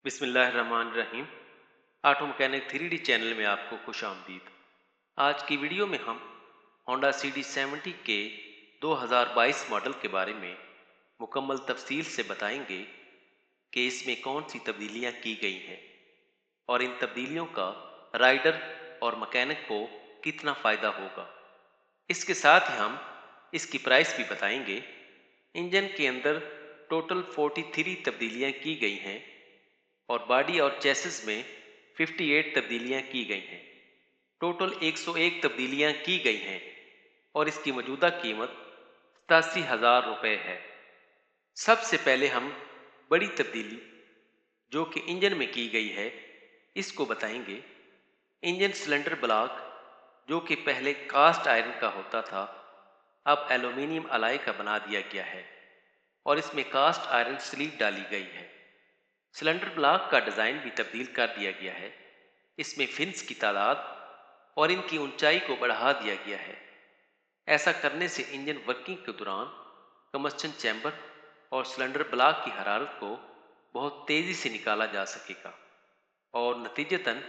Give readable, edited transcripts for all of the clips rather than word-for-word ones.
बिस्मिल्लाहिर्रहमानिर्रहीम। Auto mechanic 3D channel में आपको खुश आमदीद। आज की वीडियो में हम होंडा CD70 के 2022 मॉडल के बारे में मुकम्मल तफसील से बताएंगे कि इसमें कौन सी तब्दीलियां की गई हैं और इन तब्दीलियों का राइडर और मैकेनिक को कितना फ़ायदा होगा। इसके साथ ही हम इसकी प्राइस भी बताएंगे। इंजन के अंदर टोटल 43 तब्दीलियां की गई हैं और बॉडी और चेसिस में 58 तब्दीलियां की गई हैं। टोटल 101 तब्दीलियां की गई हैं और इसकी मौजूदा कीमत 87,000 रुपये है। सबसे पहले हम बड़ी तब्दीली जो कि इंजन में की गई है इसको बताएंगे। इंजन सिलेंडर ब्लॉक जो कि पहले कास्ट आयरन का होता था अब एल्यूमिनियम अलाय का बना दिया गया है और इसमें कास्ट आयरन स्लीव डाली गई है। सिलेंडर ब्लॉक का डिज़ाइन भी तब्दील कर दिया गया है। इसमें फिन्स की तादाद और इनकी ऊंचाई को बढ़ा दिया गया है। ऐसा करने से इंजन वर्किंग के दौरान कम्बस्चन चैम्बर और सिलेंडर ब्लॉक की हरारत को बहुत तेज़ी से निकाला जा सकेगा और नतीजतन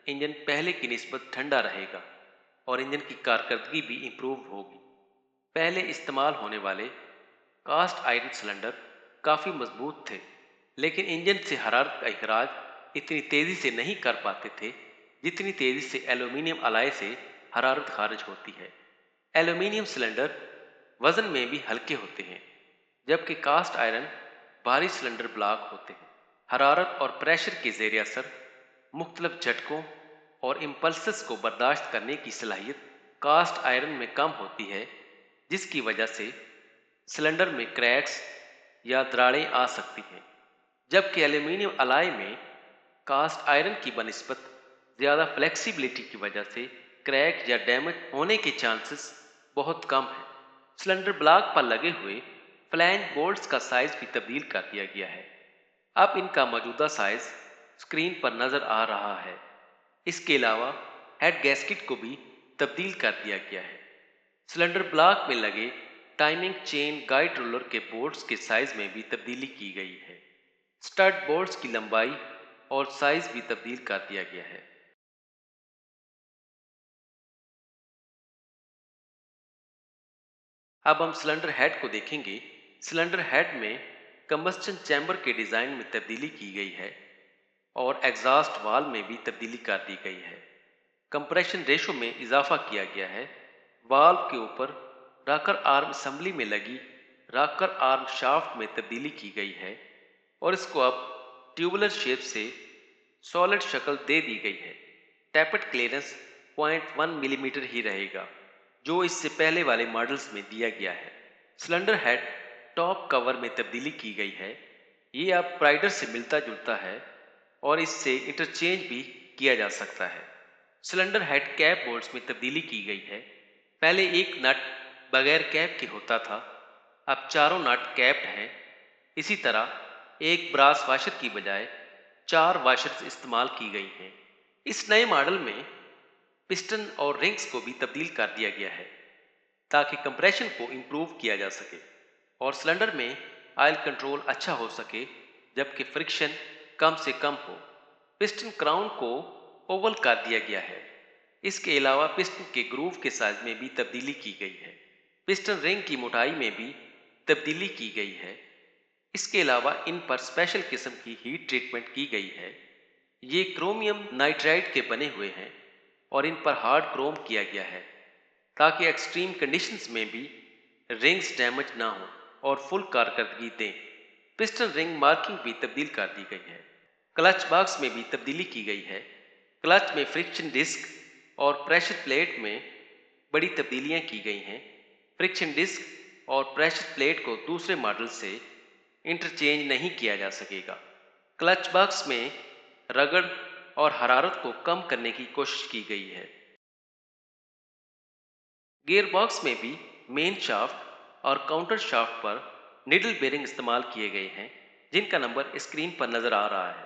इंजन पहले की निस्बत ठंडा रहेगा और इंजन की कारकर्दगी भी इम्प्रूव होगी। पहले इस्तेमाल होने वाले कास्ट आयरन सिलेंडर काफ़ी मजबूत थे लेकिन इंजन से हरारत का इखराज इतनी तेज़ी से नहीं कर पाते थे जितनी तेज़ी से एल्यूमिनियम अलाय से हरारत खारिज होती है। एल्यूमिनियम सिलेंडर वज़न में भी हल्के होते हैं जबकि कास्ट आयरन भारी सिलेंडर ब्लॉक होते हैं। हरारत और प्रेशर के ज़ेर असर मुख्तलिफ झटकों और इम्पल्सेस को बर्दाश्त करने की सलाहियत कास्ट आयरन में कम होती है जिसकी वजह से सिलेंडर में क्रैक्स या दरारें आ सकती हैं। जबकि एल्यूमिनियम अलाय में कास्ट आयरन की बनिस्बत ज़्यादा फ्लेक्सिबिलिटी की वजह से क्रैक या डैमेज होने के चांसेस बहुत कम हैं। सिलेंडर ब्लॉक पर लगे हुए फ्लैंज बोल्ट्स का साइज भी तब्दील कर दिया गया है। अब इनका मौजूदा साइज स्क्रीन पर नज़र आ रहा है। इसके अलावा हेड गैस्केट को भी तब्दील कर दिया गया है। सिलेंडर ब्लॉक में लगे टाइमिंग चेन गाइड रोलर के बोल्ट्स के साइज में भी तब्दीली की गई है। स्टड बोल्ट्स की लंबाई और साइज भी तब्दील कर दिया गया है। अब हम सिलेंडर हेड को देखेंगे। सिलेंडर हेड में कंबस्चन चैम्बर के डिज़ाइन में तब्दीली की गई है और एग्जॉस्ट वाल में भी तब्दीली कर दी गई है। कंप्रेशन रेशो में इजाफा किया गया है। वाल्व के ऊपर रॉकर आर्म असेंबली में लगी रॉकर आर्म शाफ्ट में तब्दीली की गई है और इसको अब ट्यूबुलर शेप से सॉलिड शक्ल दे दी गई है। टैपेट क्लियरेंस 0.1 मिलीमीटर ही रहेगा जो इससे पहले वाले मॉडल्स में दिया गया है। सिलेंडर हेड टॉप कवर में तब्दीली की गई है। ये अब प्राइडर से मिलता जुलता है और इससे इंटरचेंज भी किया जा सकता है। सिलेंडर हेड कैप बोल्ट्स में तब्दीली की गई है। पहले एक नट बगैर कैप के होता था, अब चारों नट कैप्ड हैं। इसी तरह एक ब्रास वाशर की बजाय 4 वाशर्स इस्तेमाल की गई हैं। इस नए मॉडल में पिस्टन और रिंग्स को भी तब्दील कर दिया गया है ताकि कंप्रेशन को इम्प्रूव किया जा सके और सिलेंडर में ऑयल कंट्रोल अच्छा हो सके जबकि फ्रिक्शन कम से कम हो। पिस्टन क्राउन को ओवल कर दिया गया है। इसके अलावा पिस्टन के ग्रूव के साइज में भी तब्दीली की गई है। पिस्टन रिंग की मोटाई में भी तब्दीली की गई है। इसके अलावा इन पर स्पेशल किस्म की हीट ट्रीटमेंट की गई है। ये क्रोमियम नाइट्राइड के बने हुए हैं और इन पर हार्ड क्रोम किया गया है ताकि एक्सट्रीम कंडीशंस में भी रिंग्स डैमेज ना हो और फुल कारकर्दगी दें। पिस्टन रिंग मार्किंग भी तब्दील कर दी गई है। क्लच बॉक्स में भी तब्दीली की गई है। क्लच में फ्रिक्शन डिस्क और प्रेशर प्लेट में बड़ी तब्दीलियां की गई हैं। फ्रिक्शन डिस्क और प्रेशर प्लेट को दूसरे मॉडल से इंटरचेंज नहीं किया जा सकेगा। क्लच बॉक्स में रगड़ और हरारत को कम करने की कोशिश की गई है। गियर बॉक्स में भी मेन शाफ्ट और काउंटर शाफ्ट पर निडल बेरिंग इस्तेमाल किए गए हैं जिनका नंबर स्क्रीन पर नजर आ रहा है।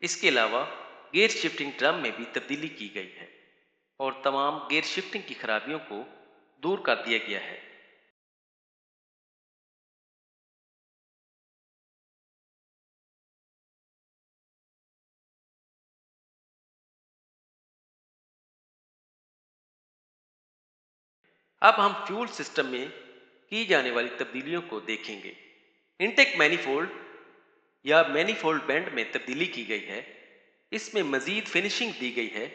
इसके अलावा गियर शिफ्टिंग ड्रम में भी तब्दीली की गई है और तमाम गियर शिफ्टिंग की खराबियों को दूर कर दिया गया है। अब हम फ्यूल सिस्टम में की जाने वाली तब्दीलियों को देखेंगे। इनटेक मैनिफोल्ड या मैनिफोल्ड बेंड में तब्दीली की गई है। इसमें मजीद फिनिशिंग दी गई है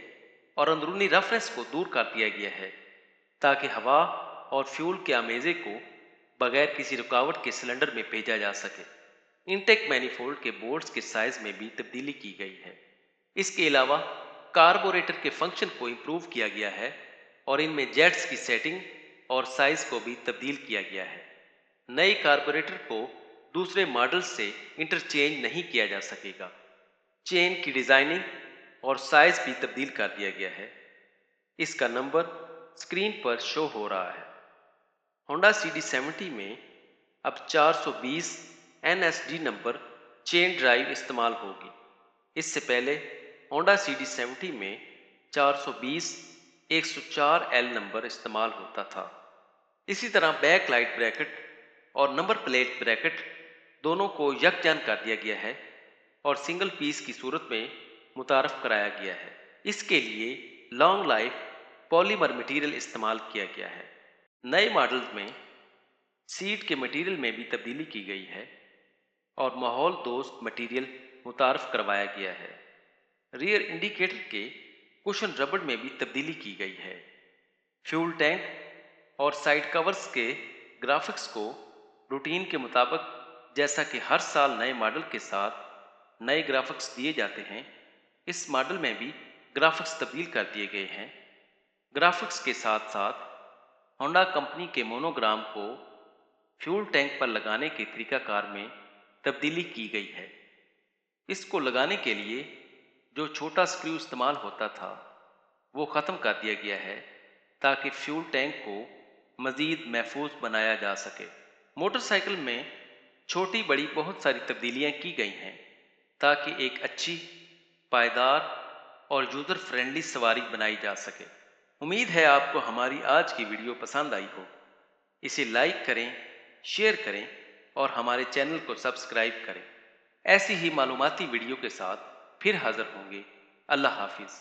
और अंदरूनी रफनेस को दूर कर दिया गया है ताकि हवा और फ्यूल के आमेजे को बगैर किसी रुकावट के सिलेंडर में भेजा जा सके। इनटेक मैनिफोल्ड के बोल्ट्स के साइज में भी तब्दीली की गई है। इसके अलावा कार्बोरेटर के फंक्शन को इंप्रूव किया गया है और इनमें जेट्स की सेटिंग और साइज को भी तब्दील किया गया है। नए कार्बोरेटर को दूसरे मॉडल से इंटरचेंज नहीं किया जा सकेगा। चेन की डिजाइनिंग और साइज भी तब्दील कर दिया गया है। इसका नंबर स्क्रीन पर शो हो रहा है। होंडा CD70 में अब 420 NSD नंबर चेन ड्राइव इस्तेमाल होगी। इससे पहले होंडा CD70 में 420 104L नंबर इस्तेमाल होता था। इसी तरह बैक लाइट ब्रैकेट और नंबर प्लेट ब्रैकेट दोनों को यकजान कर दिया गया है और सिंगल पीस की सूरत में मुतारफ कराया गया है। इसके लिए लॉन्ग लाइफ पॉलीमर मटेरियल इस्तेमाल किया गया है। नए मॉडल्स में सीट के मटेरियल में भी तब्दीली की गई है और माहौल दोस्त मटेरियल मुतारफ करवाया गया है। रियर इंडिकेटर के कुशन रबड़ में भी तब्दीली की गई है। फ्यूल टैंक और साइड कवर्स के ग्राफिक्स को रूटीन के मुताबिक, जैसा कि हर साल नए मॉडल के साथ नए ग्राफिक्स दिए जाते हैं, इस मॉडल में भी ग्राफिक्स तब्दील कर दिए गए हैं। ग्राफिक्स के साथ साथ होंडा कंपनी के मोनोग्राम को फ्यूल टैंक पर लगाने के तरीकाकार में तब्दीली की गई है। इसको लगाने के लिए जो छोटा स्क्रू इस्तेमाल होता था वो ख़त्म कर दिया गया है ताकि फ्यूल टैंक को मज़ीद महफूज बनाया जा सके। मोटरसाइकिल में छोटी बड़ी बहुत सारी तब्दीलियां की गई हैं ताकि एक अच्छी, पायदार और यूज़र फ्रेंडली सवारी बनाई जा सके। उम्मीद है आपको हमारी आज की वीडियो पसंद आई हो। इसे लाइक करें, शेयर करें और हमारे चैनल को सब्सक्राइब करें। ऐसी ही मालूमाती वीडियो के साथ फिर हाज़िर होंगे। अल्लाह हाफिज़।